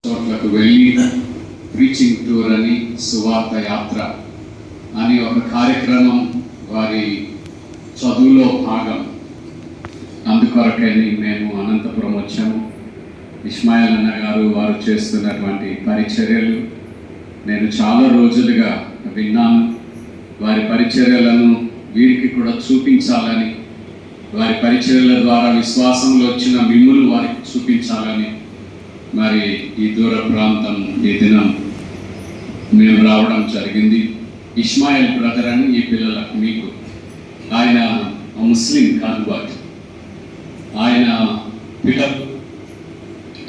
చోట్లకు వెళ్ళి preaching tour అని, సువార్త యాత్ర అని ఒక కార్యక్రమం వారి చదువులో భాగం. అందుకొరకని మేము అనంతపురం వచ్చాము. ఇస్మాయిల్ అన్న గారు వారు చేస్తున్నటువంటి పరిచర్యలు నేను చాలా రోజులుగా విన్నాను. వారి పరిచర్యలను వీరికి కూడా చూపించాలని, వారి పరిచర్యల ద్వారా విశ్వాసంలో వచ్చిన మిమ్ములు వారికి చూపించాలని మరి ఈ దూర ప్రాంతం ఈ దినం మేము రావడం జరిగింది. ఇస్మాయిల్ బ్రదర్ అని ఈ పిల్లలకు మీకు, ఆయన ముస్లిం కన్వర్ట్, ఆయన పిల్లలు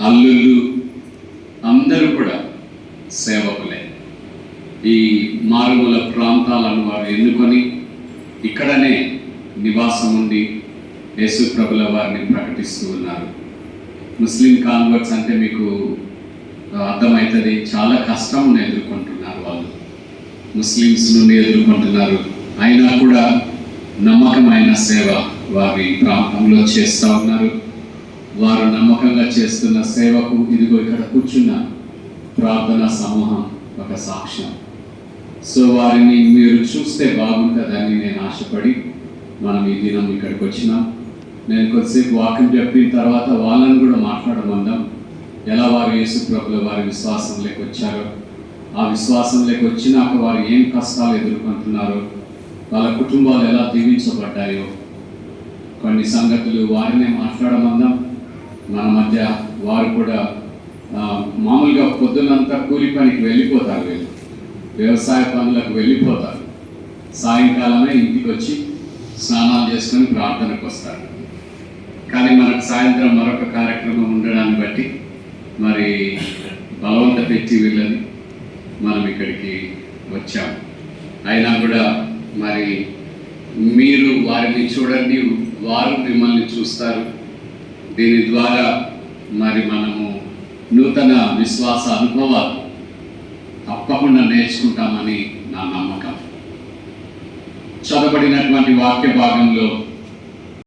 అల్లుళ్ళు అందరూ కూడా సేవకులే. ఈ మారుమూల ప్రాంతాలను వారు ఎన్నుకొని ఇక్కడనే నివాసం ఉండి యేసు ప్రభుల వారిని ప్రకటిస్తూ ఉన్నారు. ముస్లిం కాన్వర్ట్స్ అంటే మీకు అర్థమవుతుంది, చాలా కష్టం ఎదుర్కొంటున్నారు. వాళ్ళు ముస్లిమ్స్ నుండి ఎదుర్కొంటున్నారు. అయినా కూడా నమ్మకమైన సేవ వారి ప్రాంతంలో చేస్తూ ఉన్నారు. వారు నమ్మకంగా చేస్తున్న సేవకు ఇదిగో ఇక్కడ కూర్చున్న ప్రార్థనా సమూహం ఒక సాక్ష్యం. సో వారిని మీరు చూస్తే బాగుంటుందని నేను ఆశపడి మనం ఈ దినం ఇక్కడికి వచ్చినాం. నేను కొద్దిసేపు వాక్యం చెప్పిన తర్వాత వాళ్ళని కూడా మాట్లాడమందాం. ఎలా వారు యేసు ప్రభుల వారి విశ్వాసంలోకి వచ్చారో, ఆ విశ్వాసంలోకి వచ్చినాక వారు ఏం కష్టాలు ఎదుర్కొంటున్నారో, వాళ్ళ కుటుంబాలు ఎలా దీవించబడ్డాయో కొన్ని సంగతులు వారినే మాట్లాడమందాం. మన మధ్య వారు కూడా మామూలుగా పొద్దునంతా కూలి పనికి వెళ్ళిపోతారు, వీళ్ళు వ్యవసాయ పనులకు వెళ్ళిపోతారు. సాయంకాలమే ఇంటికి వచ్చి స్నానాలు చేసుకొని ప్రార్థనకు వస్తారు. కానీ మనకు సాయంత్రం మరొక కార్యక్రమం ఉండడాన్ని బట్టి మరి బలవంత పెట్టి వీళ్ళని మనం ఇక్కడికి వచ్చాము. అయినా కూడా మరి మీరు వారిని చూడండి, వారు మిమ్మల్ని చూస్తారు. దీని ద్వారా మరి మనము నూతన విశ్వాస అనుభవాలు తప్పకుండా నేర్చుకుంటామని నా నమ్మకం. చదవబడినటువంటి వాక్య భాగంలో